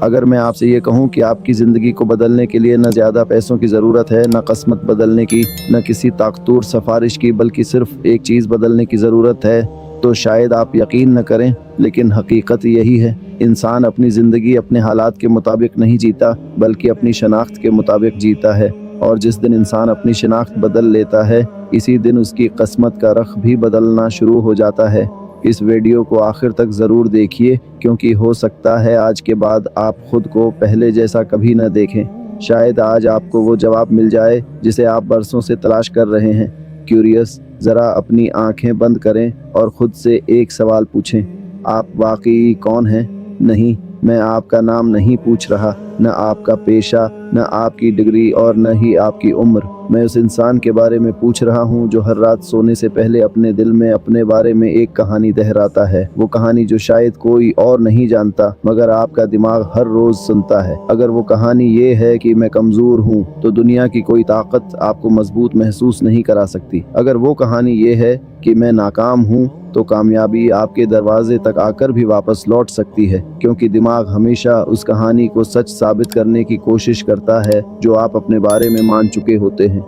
اگر میں آپ سے یہ کہوں کہ آپ کی زندگی کو بدلنے کے لیے نہ زیادہ پیسوں کی ضرورت ہے، نہ قسمت بدلنے کی، نہ کسی طاقتور سفارش کی، بلکہ صرف ایک چیز بدلنے کی ضرورت ہے، تو شاید آپ یقین نہ کریں، لیکن حقیقت یہی ہے۔ انسان اپنی زندگی اپنے حالات کے مطابق نہیں جیتا، بلکہ اپنی شناخت کے مطابق جیتا ہے، اور جس دن انسان اپنی شناخت بدل لیتا ہے، اسی دن اس کی قسمت کا رخ بھی بدلنا شروع ہو جاتا ہے۔ اس ویڈیو کو آخر تک ضرور دیکھیے، کیونکہ ہو سکتا ہے آج کے بعد آپ خود کو پہلے جیسا کبھی نہ دیکھیں۔ شاید آج آپ کو وہ جواب مل جائے جسے آپ برسوں سے تلاش کر رہے ہیں۔ کیوریس، ذرا اپنی آنکھیں بند کریں اور خود سے ایک سوال پوچھیں، آپ واقعی کون ہیں؟ نہیں، میں آپ کا نام نہیں پوچھ رہا، نہ آپ کا پیشہ، نہ آپ کی ڈگری، اور نہ ہی آپ کی عمر۔ میں اس انسان کے بارے میں پوچھ رہا ہوں جو ہر رات سونے سے پہلے اپنے دل میں اپنے بارے میں ایک کہانی دہراتا ہے، وہ کہانی جو شاید کوئی اور نہیں جانتا مگر آپ کا دماغ ہر روز سنتا ہے۔ اگر وہ کہانی یہ ہے کہ میں کمزور ہوں، تو دنیا کی کوئی طاقت آپ کو مضبوط محسوس نہیں کرا سکتی۔ اگر وہ کہانی یہ ہے کہ میں ناکام ہوں، تو کامیابی آپ کے دروازے تک آ کر بھی واپس لوٹ سکتی ہے، کیونکہ دماغ ہمیشہ اس کہانی کو سچ ثابت کرنے کی کوشش کرتا ہے جو آپ اپنے بارے میں مان چکے ہوتے ہیں۔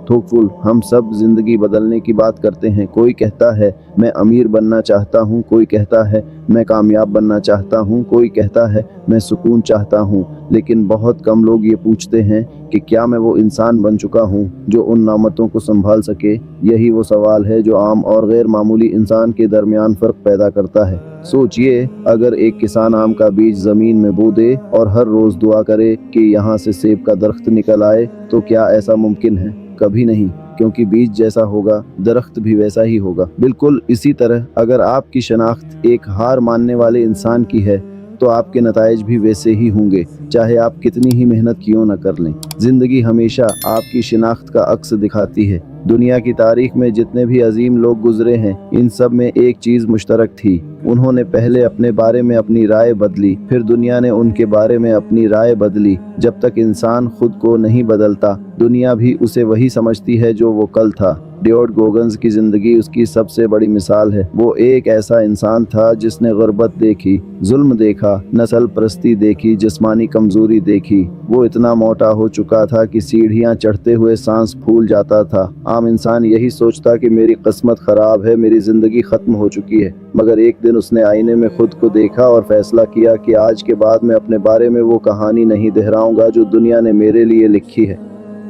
تھوکفل، ہم سب زندگی بدلنے کی بات کرتے ہیں۔ کوئی کہتا ہے میں امیر بننا چاہتا ہوں، کوئی کہتا ہے میں کامیاب بننا چاہتا ہوں، کوئی کہتا ہے میں سکون چاہتا ہوں، لیکن بہت کم لوگ یہ پوچھتے ہیں کہ کیا میں وہ انسان بن چکا ہوں جو ان نعمتوں کو سنبھال سکے؟ یہی وہ سوال ہے جو عام اور غیر معمولی انسان کے درمیان فرق پیدا کرتا ہے۔ سوچئے، اگر ایک کسان آم کا بیج زمین میں بو دے اور ہر روز دعا کرے کہ یہاں سے سیب کا درخت نکل آئے، تو کیا ایسا ممکن ہے؟ کبھی نہیں، کیونکہ بیج جیسا ہوگا، درخت بھی ویسا ہی ہوگا۔ بالکل اسی طرح اگر آپ کی شناخت ایک ہار ماننے والے انسان کی ہے، تو آپ کے نتائج بھی ویسے ہی ہوں گے، چاہے آپ کتنی ہی محنت کیوں نہ کر لیں۔ زندگی ہمیشہ آپ کی شناخت کا عکس دکھاتی ہے۔ دنیا کی تاریخ میں جتنے بھی عظیم لوگ گزرے ہیں، ان سب میں ایک چیز مشترک تھی، انہوں نے پہلے اپنے بارے میں اپنی رائے بدلی، پھر دنیا نے ان کے بارے میں اپنی رائے بدلی۔ جب تک انسان خود کو نہیں بدلتا، دنیا بھی اسے وہی سمجھتی ہے جو وہ کل تھا۔ ڈیوڈ گوگنز کی زندگی اس کی سب سے بڑی مثال ہے۔ وہ ایک ایسا انسان تھا جس نے غربت دیکھی، ظلم دیکھا، نسل پرستی دیکھی، جسمانی کمزوری دیکھی۔ وہ اتنا موٹا ہو چکا تھا کہ سیڑھیاں چڑھتے ہوئے سانس پھول جاتا تھا۔ عام انسان یہی سوچتا کہ میری قسمت خراب ہے، میری زندگی ختم ہو چکی ہے، مگر ایک دن اس نے آئینے میں خود کو دیکھا اور فیصلہ کیا کہ آج کے بعد میں اپنے بارے میں وہ کہانی نہیں دہراؤں گا جو دنیا نے میرے لیے لکھی ہے۔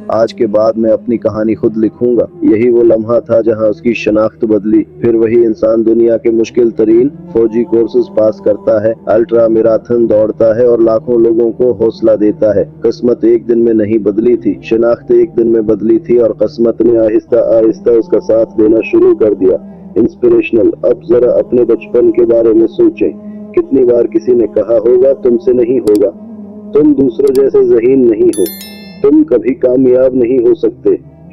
آج کے بعد میں اپنی کہانی خود لکھوں گا۔ یہی وہ لمحہ تھا جہاں اس کی شناخت بدلی۔ پھر وہی انسان دنیا کے مشکل ترین فوجی کورسز پاس کرتا ہے، الٹرا میراتھن دوڑتا ہے اور لاکھوں لوگوں کو حوصلہ دیتا ہے۔ قسمت ایک دن میں نہیں بدلی تھی، شناخت ایک دن میں بدلی تھی، اور قسمت نے آہستہ آہستہ اس کا ساتھ دینا شروع کر دیا۔ انسپریشنل، اب ذرا اپنے بچپن کے بارے میں سوچیں۔ کتنی بار کسی نے کہا ہوگا تم سے نہیں ہوگا، تم دوسروں جیسے ذہین نہیں ہو، تم کبھی کامیاب نہیں ہو سکتے۔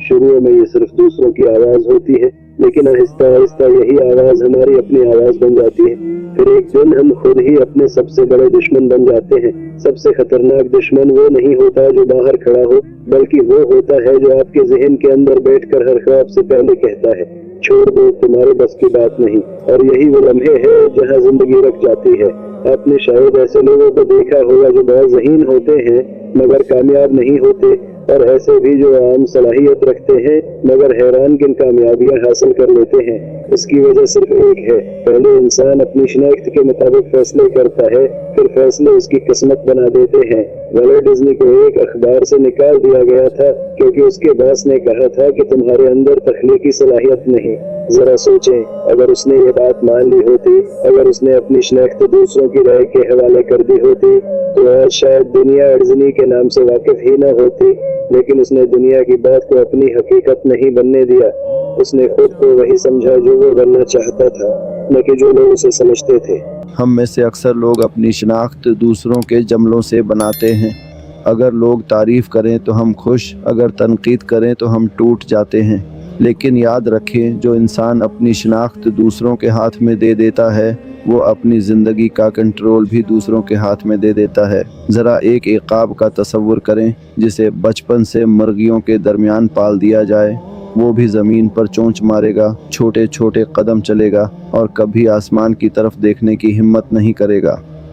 شروع میں یہ صرف دوسروں کی آواز ہوتی ہے، لیکن آہستہ آہستہ یہی آواز ہماری اپنی آواز بن جاتی ہے۔ پھر ایک دن ہم خود ہی اپنے سب سے بڑے دشمن بن جاتے ہیں۔ سب سے خطرناک دشمن وہ نہیں ہوتا جو باہر کھڑا ہو، بلکہ وہ ہوتا ہے جو آپ کے ذہن کے اندر بیٹھ کر ہر خواب سے پہلے کہتا ہے چھوڑ دو، تمہارے بس کی بات نہیں۔ اور یہی وہ لمحے ہے جہاں زندگی رک جاتی ہے۔ آپ نے شاید ایسے لوگوں کو دیکھا ہوگا جو بہت ذہین ہوتے ہیں مگر کامیاب نہیں ہوتے، اور ایسے بھی جو عام صلاحیت رکھتے ہیں مگر حیران کن کامیابیاں حاصل کر لیتے ہیں۔ اس کی وجہ صرف ایک ہے، پہلے انسان اپنی شناخت کے مطابق فیصلے کرتا ہے، پھر فیصلے اس کی قسمت بنا دیتے ہیں۔ والٹ ڈزنی کو ایک اخبار سے نکال دیا گیا تھا کیونکہ اس کے باس نے کہا تھا کہ تمہارے اندر تخلیقی صلاحیت نہیں۔ ذرا سوچیں، اگر اس نے یہ بات مان لی ہوتی، اگر اس نے اپنی شناخت دوسروں کی رائے کے حوالے کر دی ہوتی، تو آج شاید دنیا ڈزنی کے نام سے واقف ہی نہ ہوتی۔ لیکن اس نے دنیا کی بات کو اپنی حقیقت نہیں بننے دیا۔ اس نے خود کو وہی سمجھا جو وہ بننا چاہتا تھا، نہ کہ جو لوگ اسے سمجھتے تھے۔ ہم میں سے اکثر لوگ اپنی شناخت دوسروں کے جملوں سے بناتے ہیں۔ اگر لوگ تعریف کریں تو ہم خوش، اگر تنقید کریں تو ہم ٹوٹ جاتے ہیں۔ لیکن یاد رکھیں، جو انسان اپنی شناخت دوسروں کے ہاتھ میں دے دیتا ہے، وہ اپنی زندگی کا کنٹرول بھی دوسروں کے ہاتھ میں دے دیتا ہے۔ ذرا ایک عقاب کا تصور کریں جسے بچپن سے مرغیوں کے درمیان پال دیا جائے۔ وہ بھی زمین پر چونچ مارے گا، چھوٹے چھوٹے قدم چلے گا، اور کبھی آسمان کی طرف دیکھنے کی ہمت نہیں کرے گا۔